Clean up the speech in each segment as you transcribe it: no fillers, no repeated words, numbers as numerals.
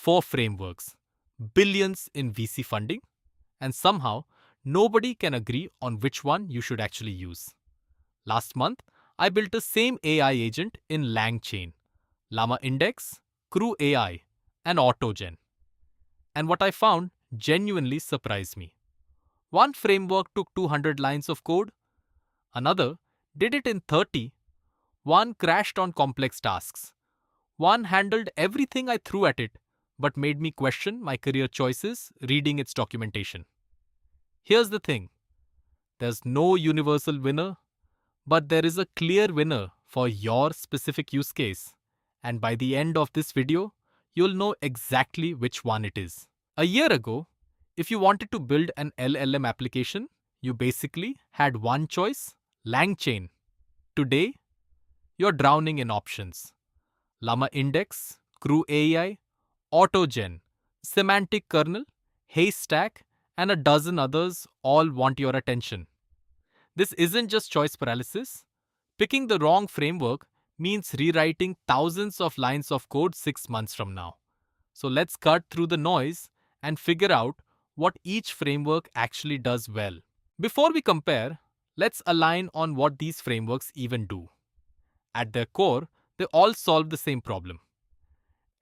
4 frameworks, billions in VC funding, and somehow nobody can agree on which one you should actually use. Last month, I built the same AI agent in LangChain, LlamaIndex, CrewAI, and AutoGen. And what I found genuinely surprised me. One framework took 200 lines of code, another did it in 30, one crashed on complex tasks, one handled everything I threw at it but made me question my career choices reading its documentation. Here's the thing, there's no universal winner, but there is a clear winner for your specific use case. And by the end of this video, you'll know exactly which one it is. A year ago, if you wanted to build an LLM application, you basically had one choice, LangChain. Today, you're drowning in options. LlamaIndex, CrewAI, AutoGen, Semantic Kernel, Haystack, and a dozen others all want your attention. This isn't just choice paralysis. Picking the wrong framework means rewriting thousands of lines of code 6 months from now. So let's cut through the noise and figure out what each framework actually does well. Before we compare, let's align on what these frameworks even do. At their core, they all solve the same problem.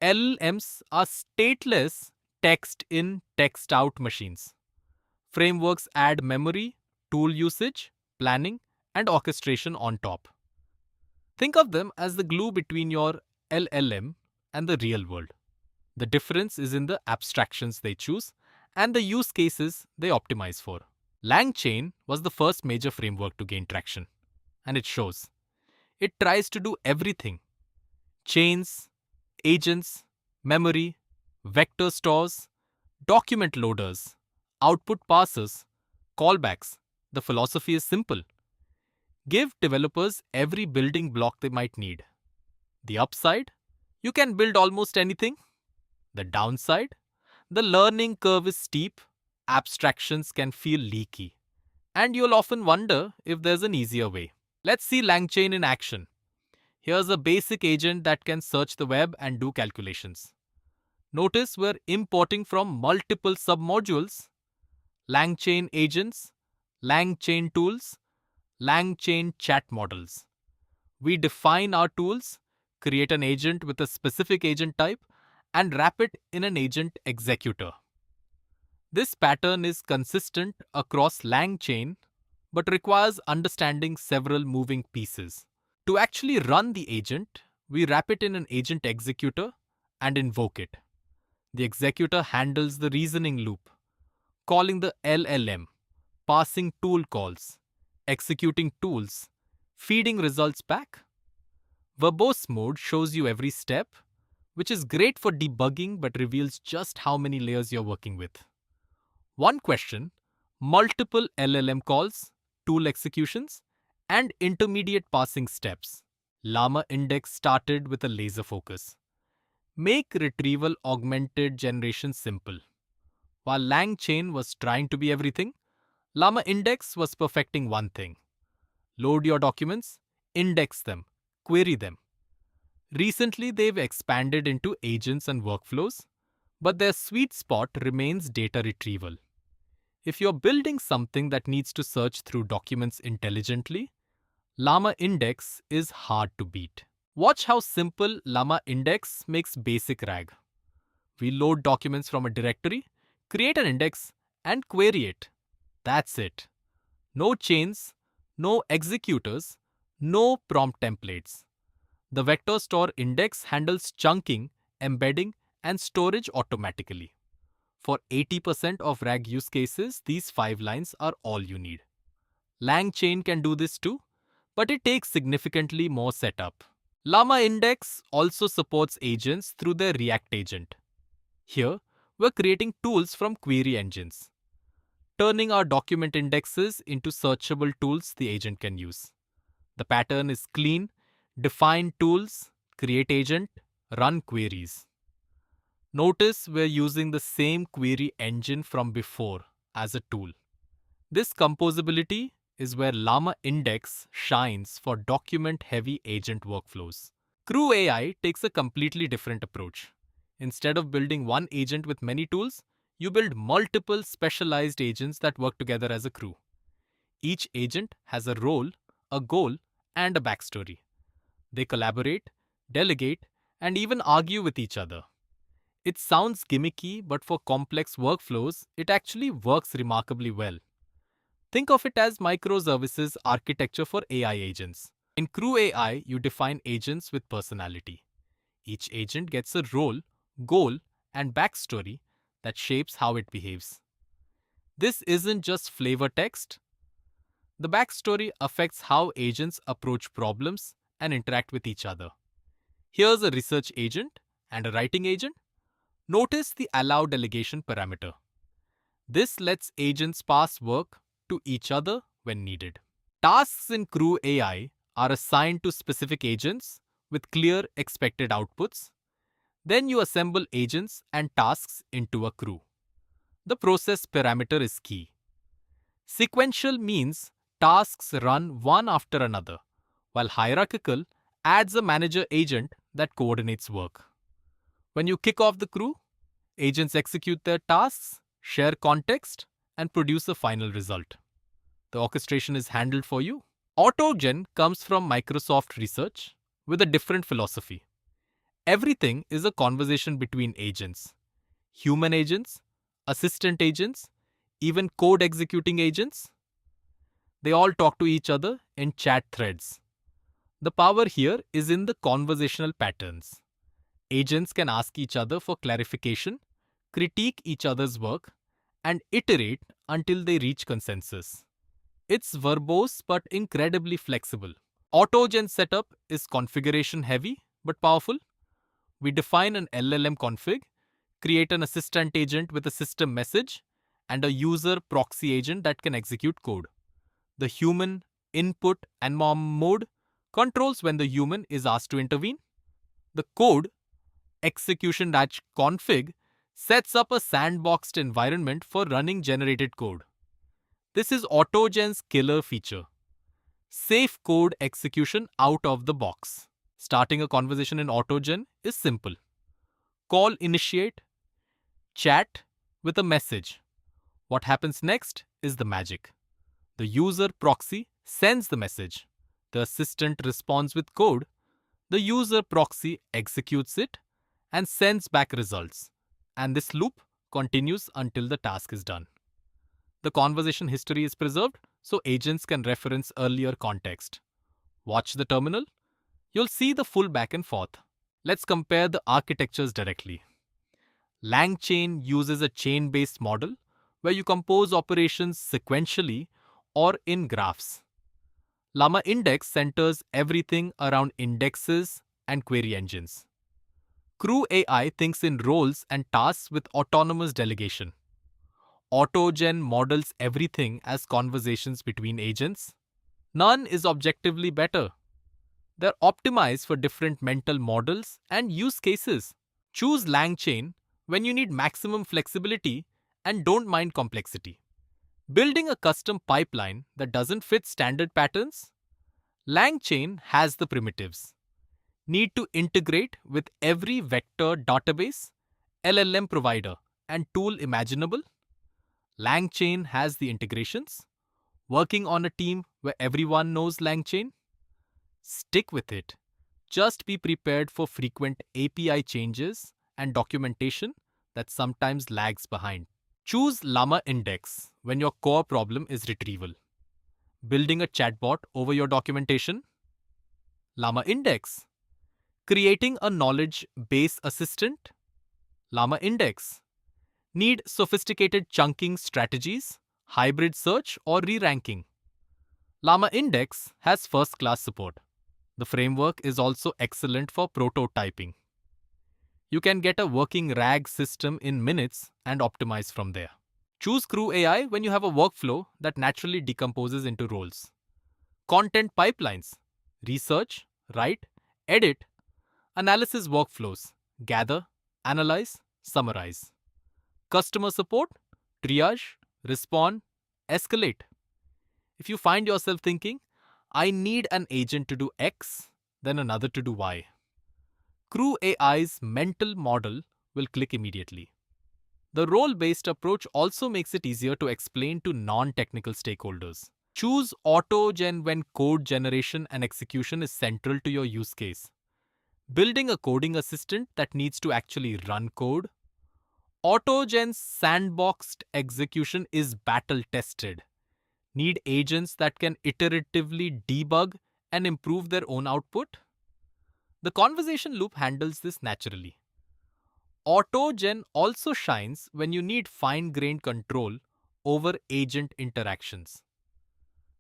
LLMs are stateless text in, text out machines. Frameworks add memory, tool usage, planning, and orchestration on top. Think of them as the glue between your LLM and the real world. The difference is in the abstractions they choose and the use cases they optimize for. LangChain was the first major framework to gain traction, and it shows. It tries to do everything. Chains, agents, memory, vector stores, document loaders, output parsers, callbacks. The philosophy is simple. Give developers every building block they might need. The upside? You can build almost anything. The downside? The learning curve is steep, abstractions can feel leaky, and you'll often wonder if there's an easier way. Let's see LangChain in action. Here's a basic agent that can search the web and do calculations. Notice we're importing from multiple submodules: LangChain agents, LangChain tools, LangChain chat models. We define our tools, create an agent with a specific agent type, and wrap it in an agent executor. This pattern is consistent across LangChain, but requires understanding several moving pieces. To actually run the agent, we wrap it in an agent executor and invoke it. The executor handles the reasoning loop, calling the LLM, passing tool calls, executing tools, feeding results back. Verbose mode shows you every step, which is great for debugging but reveals just how many layers you're working with. One question, multiple LLM calls, tool executions, and intermediate passing steps. LlamaIndex started with a laser focus. Make retrieval augmented generation simple. While LangChain was trying to be everything, LlamaIndex was perfecting one thing. Load your documents, index them, query them. Recently, they've expanded into agents and workflows, but their sweet spot remains data retrieval. If you're building something that needs to search through documents intelligently, LlamaIndex is hard to beat. Watch how simple LlamaIndex makes basic RAG. We load documents from a directory, create an index, and query it. That's it. No chains, no executors, no prompt templates. The vector store index handles chunking, embedding, and storage automatically. For 80% of RAG use cases, these 5 lines are all you need. LangChain can do this too, but it takes significantly more setup. LlamaIndex also supports agents through their React agent. Here, we're creating tools from query engines, turning our document indexes into searchable tools the agent can use. The pattern is clean: define tools, create agent, run queries. Notice we're using the same query engine from before as a tool. This composability is where LlamaIndex shines for document-heavy agent workflows. CrewAI takes a completely different approach. Instead of building one agent with many tools, you build multiple specialized agents that work together as a crew. Each agent has a role, a goal, and a backstory. They collaborate, delegate, and even argue with each other. It sounds gimmicky, but for complex workflows, it actually works remarkably well. Think of it as microservices architecture for AI agents. In CrewAI, you define agents with personality. Each agent gets a role, goal, and backstory that shapes how it behaves. This isn't just flavor text. The backstory affects how agents approach problems and interact with each other. Here's a research agent and a writing agent. Notice the allow delegation parameter. This lets agents pass work to each other when needed. Tasks in CrewAI are assigned to specific agents with clear expected outputs. Then you assemble agents and tasks into a crew. The process parameter is key. Sequential means tasks run one after another, while hierarchical adds a manager agent that coordinates work. When you kick off the crew, agents execute their tasks, share context, and produce a final result. The orchestration is handled for you. AutoGen comes from Microsoft Research with a different philosophy. Everything is a conversation between agents. Human agents, assistant agents, even code executing agents. They all talk to each other in chat threads. The power here is in the conversational patterns. Agents can ask each other for clarification, critique each other's work, and iterate until they reach consensus. It's verbose but incredibly flexible. AutoGen setup is configuration heavy but powerful. We define an LLM config, create an assistant agent with a system message, and a user proxy agent that can execute code. The human input and mode controls when the human is asked to intervene. The code execution-config sets up a sandboxed environment for running generated code. This is AutoGen's killer feature. Safe code execution out of the box. Starting a conversation in AutoGen is simple. Call initiate, chat with a message. What happens next is the magic. The user proxy sends the message. The assistant responds with code. The user proxy executes it and sends back results. And this loop continues until the task is done. The conversation history is preserved so agents can reference earlier context. Watch the terminal. You'll see the full back and forth. Let's compare the architectures directly. LangChain uses a chain-based model where you compose operations sequentially or in graphs. LlamaIndex centers everything around indexes and query engines. CrewAI thinks in roles and tasks with autonomous delegation. AutoGen models everything as conversations between agents. None is objectively better. They're optimized for different mental models and use cases. Choose LangChain when you need maximum flexibility and don't mind complexity. Building a custom pipeline that doesn't fit standard patterns? LangChain has the primitives. Need to integrate with every vector database, LLM provider, and tool imaginable? LangChain has the integrations. Working on a team where everyone knows LangChain? Stick with it. Just be prepared for frequent API changes and documentation that sometimes lags behind. Choose LlamaIndex when your core problem is retrieval. Building a chatbot over your documentation? LlamaIndex. Creating a knowledge base assistant? LlamaIndex. Need sophisticated chunking strategies, hybrid search, or re-ranking? LlamaIndex has first-class support. The framework is also excellent for prototyping. You can get a working RAG system in minutes and optimize from there. Choose CrewAI when you have a workflow that naturally decomposes into roles. Content pipelines: research, write, edit, analysis workflows, gather, analyze, summarize. Customer support: triage, respond, escalate. If you find yourself thinking, I need an agent to do X, then another to do Y. CrewAI's mental model will click immediately. The role-based approach also makes it easier to explain to non-technical stakeholders. Choose AutoGen when code generation and execution is central to your use case. Building a coding assistant that needs to actually run code. AutoGen's sandboxed execution is battle-tested. Need agents that can iteratively debug and improve their own output? The conversation loop handles this naturally. AutoGen also shines when you need fine-grained control over agent interactions.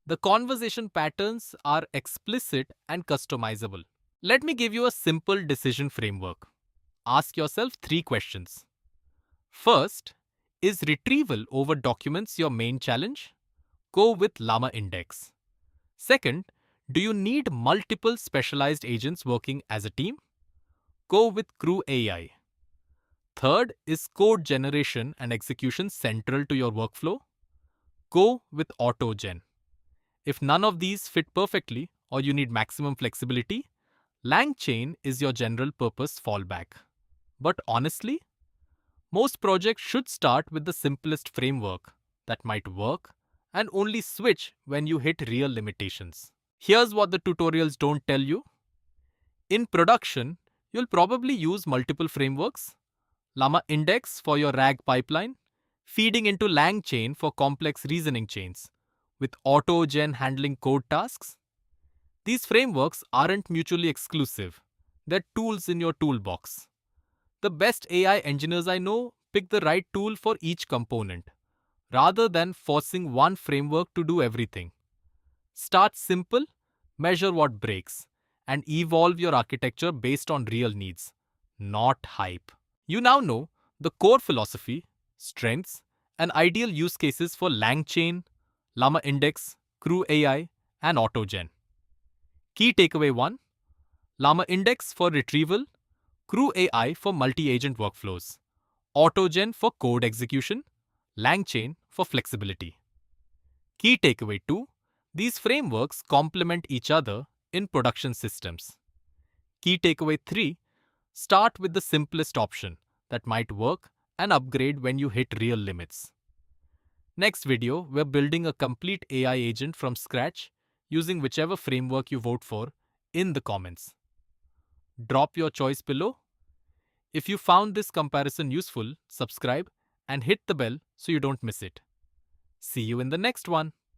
The conversation patterns are explicit and customizable. Let me give you a simple decision framework. Ask yourself 3 questions. First, is retrieval over documents your main challenge? Go with LlamaIndex. Second, do you need multiple specialized agents working as a team? Go with CrewAI. Third, is code generation and execution central to your workflow? Go with AutoGen. If none of these fit perfectly or you need maximum flexibility, LangChain is your general purpose fallback. But honestly, most projects should start with the simplest framework that might work and only switch when you hit real limitations. Here's what the tutorials don't tell you. In production, you'll probably use multiple frameworks. LlamaIndex for your RAG pipeline, feeding into LangChain for complex reasoning chains, with AutoGen handling code tasks. These frameworks aren't mutually exclusive. They're tools in your toolbox. The best AI engineers I know pick the right tool for each component, rather than forcing one framework to do everything. Start simple, measure what breaks, and evolve your architecture based on real needs, not hype. You now know the core philosophy, strengths, and ideal use cases for LangChain, LlamaIndex, CrewAI, and AutoGen. Key takeaway 1. LlamaIndex for retrieval, CrewAI for multi-agent workflows, AutoGen for code execution, LangChain for flexibility. Key takeaway 2. These frameworks complement each other in production systems. Key takeaway 3. Start with the simplest option that might work and upgrade when you hit real limits. Next video, we're building a complete AI agent from scratch using whichever framework you vote for in the comments. Drop your choice below. If you found this comparison useful, subscribe and hit the bell so you don't miss it. See you in the next one.